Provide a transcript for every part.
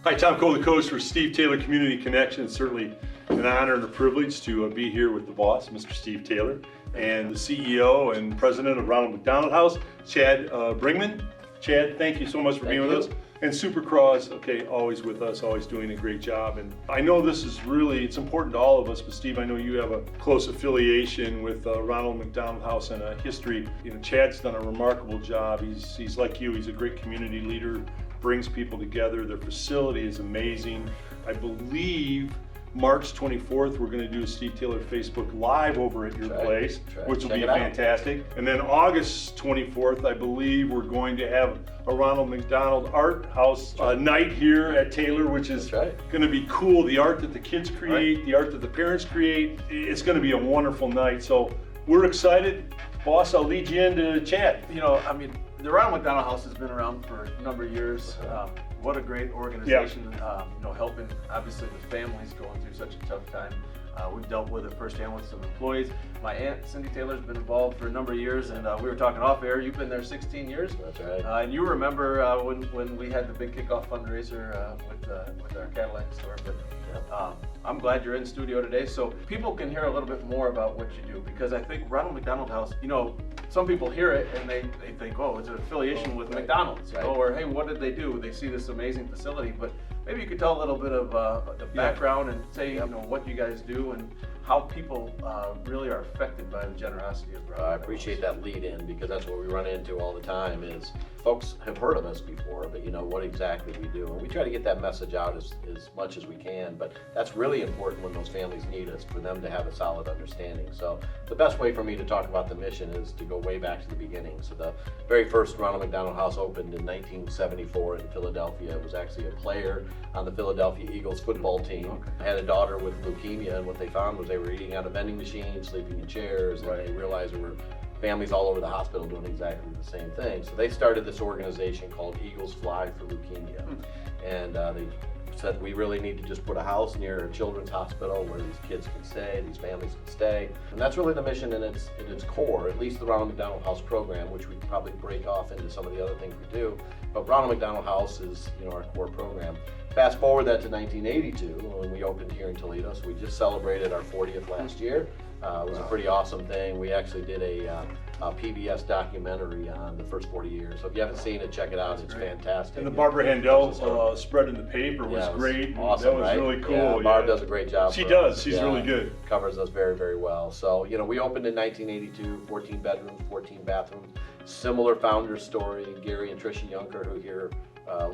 Hi, Tom Cole, the coach for Steve Taylor Community Connection. It's certainly an honor and a privilege to be here with the boss, Mr. Steve Taylor, and the CEO and president of Ronald McDonald House, Chad Bringman. Chad, thank you so much for being with us. And Supercross, okay, always with us, always doing a great job. And I know this is really, it's important to all of us, but Steve, I know you have a close affiliation with Ronald McDonald House and a history. You know, Chad's done a remarkable job. He's like you, he's a great community leader, brings people together. Their facility is amazing. I believe March 24th, we're going to do a Steve Taylor Facebook Live over at your place, which will be fantastic. And then August 24th, I believe we're going to have a Ronald McDonald Art House night here at Taylor, which is going to be cool. The art that the kids create, the art that the parents create, it's going to be a wonderful night. So we're excited. Boss, I'll lead you into Chad. You know, I mean, the Ronald McDonald House has been around for a number of years. What a great organization, you know, helping obviously the families going through such a tough time. We've dealt with it firsthand with some employees. My aunt, Cindy Taylor, has been involved for a number of years, and we were talking off air. You've been there 16 years. That's right. And you remember when we had the big kickoff fundraiser with our Cadillac store. But I'm glad you're in studio today, so people can hear a little bit more about what you do, because I think Ronald McDonald House, you know, some people hear it and they think, oh, it's an affiliation with McDonald's, you know, or hey, what did they do? They see this amazing facility, but maybe you could tell a little bit of the background and say, you know, what you guys do and how people really are affected by the generosity of Ronald. I appreciate that lead in, because that's what we run into all the time is folks have heard of us before, but you know what exactly we do. And we try to get that message out as much as we can, but that's really important when those families need us, for them to have a solid understanding. So the best way for me to talk about the mission is to go way back to the beginning. So the very first Ronald McDonald House opened in 1974 in Philadelphia. It was actually a player on the Philadelphia Eagles football team. I had a daughter with leukemia, and what they found was they were eating out of vending machines, sleeping in chairs, and they realized there were families all over the hospital doing exactly the same thing. So they started this organization called Eagles Fly for Leukemia. And they said, we really need to just put a house near a children's hospital where these kids can stay, these families can stay. And that's really the mission in its core, at least the Ronald McDonald House program, which we probably break off into some of the other things we do. But Ronald McDonald House is, you know, our core program. Fast forward that to 1982 when we opened here in Toledo. So we just celebrated our 40th last year. It was a pretty awesome thing. We actually did a PBS documentary on the first 40 years. So if you haven't seen it, check it out. It's fantastic. And the Barbara Handel spread in the paper was great. Awesome, that was really cool. Yeah, Barb does a great job. She does. She's really good. Covers us very, very well. So, you know, we opened in 1982, 14 bedrooms, 14 bathrooms. Similar founder story. Gary and Tricia Junker, who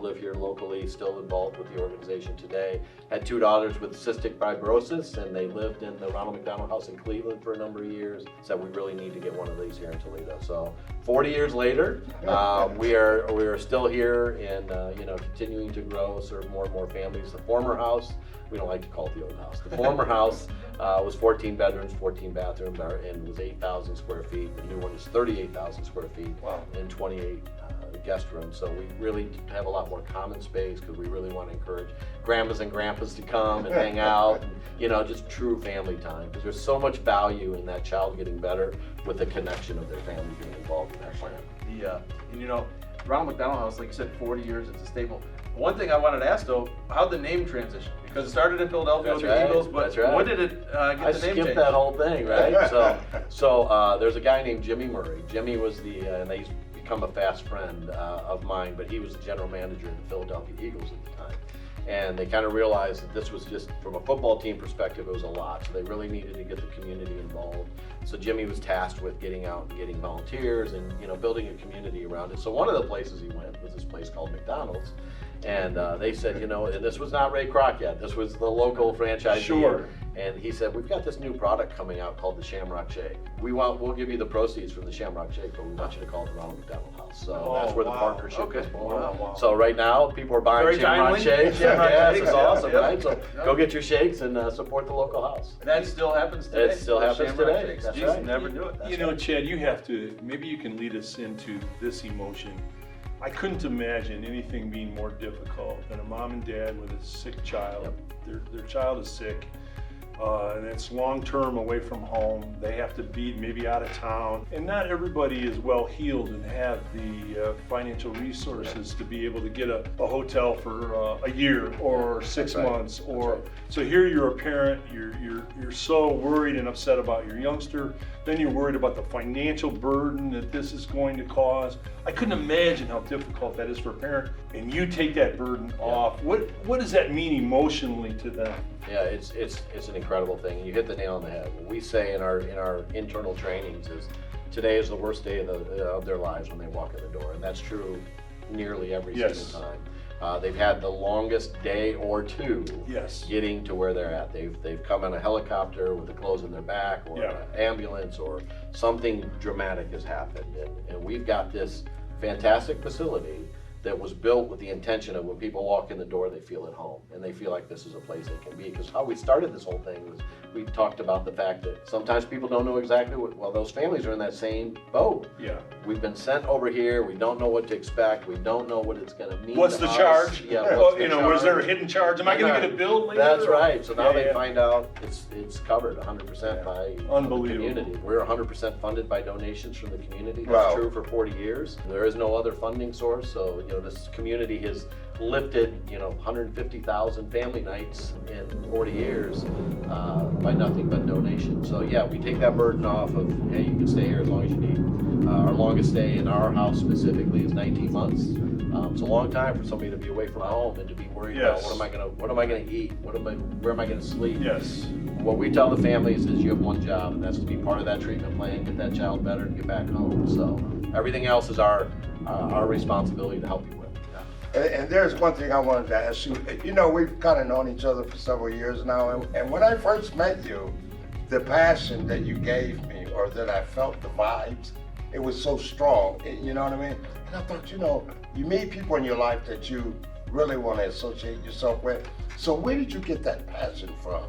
live here locally, still involved with the organization today. Had two daughters with cystic fibrosis, and they lived in the Ronald McDonald House in Cleveland for a number of years. Said we really need to get one of these here in Toledo. So 40 years later, we are still here and you know, continuing to grow, serve more and more families. The former house, we don't like to call it the old house. The former house was 14 bedrooms, 14 bathrooms, and was 8,000 square feet. The new one is 38,000 square feet and 28 guest rooms. So we really have a lot more common space, because we really want to encourage grandmas and grandpas to come and hang out, and, you know, just true family time, because there's so much value in that child getting better with the connection of their family being involved in that plan. And you know, Ronald McDonald House, like you said, 40 years, it's a staple. One thing I wanted to ask though, how'd the name transition? Because it started in Philadelphia with the Eagles, but when did it get the name I change? skipped that whole thing, right? So there's a guy named Jimmy Murray. Jimmy was and they become a fast friend of mine, but he was the general manager of the Philadelphia Eagles at the time. And they kind of realized that this was just, from a football team perspective, it was a lot. So they really needed to get the community involved. So Jimmy was tasked with getting out and getting volunteers and, you know, building a community around it. So one of the places he went was this place called McDonald's. And they said, you know, and this was not Ray Kroc yet. This was the local franchisee. Sure. And he said, we've got this new product coming out called the Shamrock Shake. We'll give you the proceeds from the Shamrock Shake, but we want you to call it the Ronald McDonald House. So that's where the partnership was born. So right now, people are buying Shamrock Shakes. It's awesome, right? So go get your shakes and support the local house. That still happens today. It still happens today. That's right. Never knew it. You know, Chad, you have to, maybe you can lead us into this emotion. I couldn't imagine anything being more difficult than a mom and dad with a sick child. Their child is sick. and it's long-term away from home. They have to be maybe out of town, and not everybody is well-heeled and have the financial resources to be able to get a hotel for a year or 6 months. So here you're a parent, you're so worried and upset about your youngster, then you're worried about the financial burden that this is going to cause. I couldn't imagine how difficult that is for a parent, and you take that burden off. What does that mean emotionally to them? Yeah, it's an incredible thing. You hit the nail on the head. What we say in our internal trainings is today is the worst day of their lives when they walk in the door, and that's true nearly every single time. They've had the longest day or two getting to where they're at. They've come in a helicopter with the clothes in their back, or an ambulance, or something dramatic has happened. And we've got this fantastic facility that was built with the intention of when people walk in the door, they feel at home and they feel like this is a place they can be. Because how we started this whole thing was we talked about the fact that sometimes people don't know exactly well, those families are in that same boat. Yeah. We've been sent over here, we don't know what to expect, we don't know what it's gonna mean. What's the charge? Yeah, was there a hidden charge? Am I gonna get a bill later? That's right. So now they find out it's covered 100% by the community. We're 100% funded by donations from the community. That's true for 40 years. There is no other funding source, so this community has lifted 150,000 family nights in 40 years by nothing but donations. So yeah, we take that burden off of, hey, you can stay here as long as you need. Our longest stay in our house specifically is 19 months. It's a long time for somebody to be away from home and to be worried about what am I gonna eat? Where am I gonna sleep? Yes. What we tell the families is you have one job, and that's to be part of that treatment plan, get that child better, and get back home. So everything else is our responsibility to help you with. And there's one thing I wanted to ask you. We've kind of known each other for several years now, and when I first met you, the passion that you gave me, or that I felt the vibes, it was so strong. You know what I mean? And I thought, you meet people in your life that you really want to associate yourself with. So where did you get that passion from?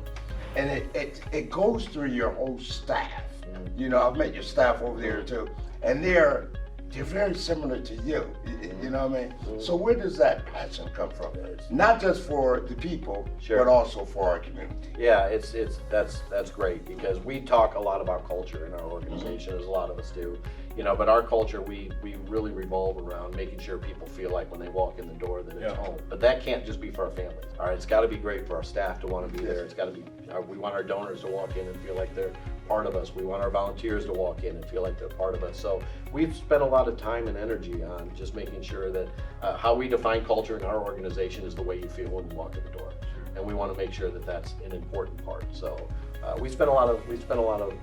And it goes through your whole staff. I've met your staff over there too, and they're very similar to you. You know what I mean? So where does that passion come from? Not just for the people, but also for our community. Yeah, that's great, because we talk a lot about culture in our organization, as a lot of us do. But our culture, we really revolve around making sure people feel like when they walk in the door that it's home. But that can't just be for our families. All right, it's got to be great for our staff to want to be there. It's got to be. We want our donors to walk in and feel like they're part of us. We want our volunteers to walk in and feel like they're part of us. So we've spent a lot of time and energy on just making sure that how we define culture in our organization is the way you feel when you walk in the door. And we want to make sure that that's an important part. So we spend a lot of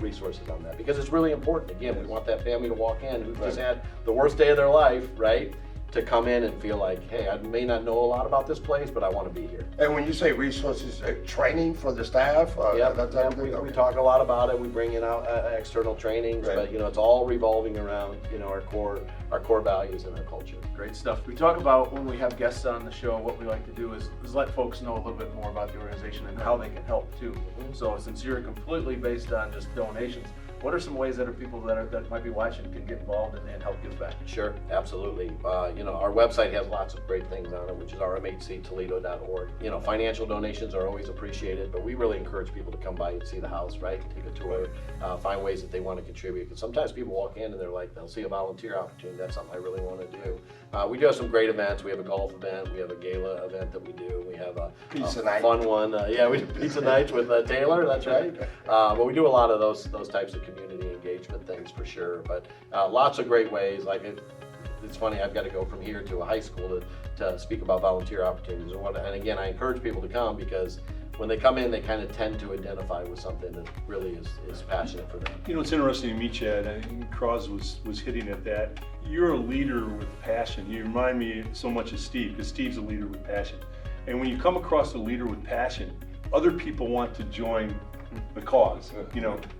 resources on that, because it's really important. Again, we want that family to walk in who've just had the worst day of their life, right? To come in and feel like, hey, I may not know a lot about this place, but I want to be here. And when you say resources, training for the staff? We talk a lot about it. We bring in out external trainings, but it's all revolving around our core values and our culture. Great stuff. We talk about, when we have guests on the show, what we like to do is let folks know a little bit more about the organization and how they can help too. So since you're completely based on just donations, what are some ways that people that might be watching can get involved and help give back? Sure, absolutely. Our website has lots of great things on it, which is rmhctoledo.org. Financial donations are always appreciated, but we really encourage people to come by and see the house, right? Take a tour, find ways that they want to contribute. Because sometimes people walk in and they'll see a volunteer opportunity. That's something I really want to do. We do have some great events. We have a golf event. We have a gala event that we do. We have a fun one. We do pizza nights with Taylor. That's right. But we do a lot of those types of community engagement things for sure. But lots of great ways. It's funny, I've got to go from here to a high school to speak about volunteer opportunities. And again, I encourage people to come, because when they come in, they kind of tend to identify with something that really is passionate for them. It's interesting to meet Chad. I think Cross was hitting at that. You're a leader with passion. You remind me so much of Steve, because Steve's a leader with passion. And when you come across a leader with passion, other people want to join the cause,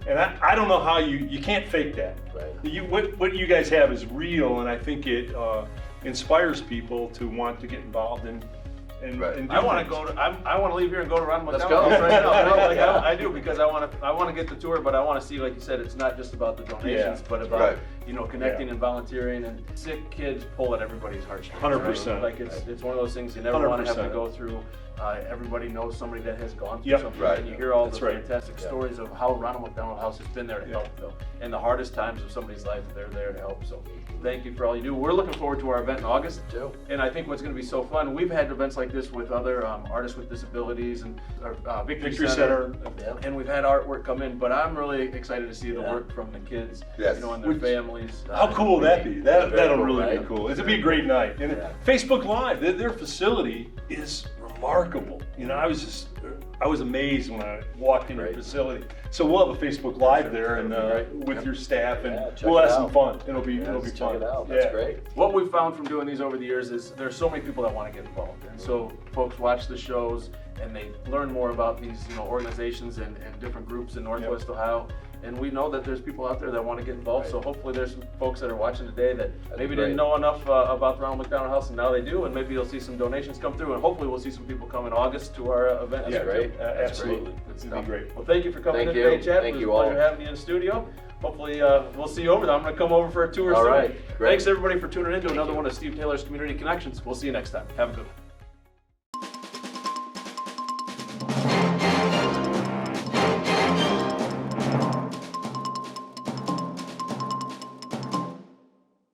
and I don't know how you can't fake that. Right. What you guys have is real, and I think it inspires people to want to get involved and I want to leave here and go to Ronald Let's McDonald House go. right now. I do, because I want to get the tour, but I want to see, like you said, it's not just about the donations, but about connecting and volunteering. And sick kids pull at everybody's heartstrings. 100%. Right? Like it's one of those things you never want to have to go through. Everybody knows somebody that has gone through Yep. something, Right. and you hear all That's the right. fantastic stories of how Ronald McDonald House has been there to help them. In the hardest times of somebody's life, they're there to help. So thank you for all you do. We're looking forward to our event in August. Too. And I think what's going to be so fun, we've had events like this with other artists with disabilities and Victory Victory Center. Center. Yeah. And we've had artwork come in, but I'm really excited to see the work from the kids, Yes. you know, and their Which- families. How cool will that be? That'll cool, really right? be cool. It'll be a great night. And Yeah. Facebook Live, their facility is remarkable. You know, I was amazed when I walked in your Great. facility. So we'll have a Facebook Live there and That'll be great. with your staff, and Yeah, check we'll it have some out. fun. It'll be Let's check fun. it out. That's Yeah. great. What we've found from doing these over the years is there's so many people that want to get involved, and so folks watch the shows and they learn more about these, you know, organizations and different groups in Northwest Ohio. And we know that there's people out there that want to get involved. So hopefully there's some folks that are watching today that maybe great. didn't know enough about the Ronald McDonald House, and now they do. And maybe you'll see some donations come through, and hopefully we'll see some people come in August to our event. That's great. That's Absolutely. great. It's gonna be great. Well, thank you for coming Thank in you. today, Chad. Thank It was you a pleasure all. having you in the studio. Hopefully we'll see you over there. I'm going to come over for a tour All soon. right. Great. Thanks everybody for tuning in to another one of Steve Taylor's Community Connections. We'll see you next time. Have a good one.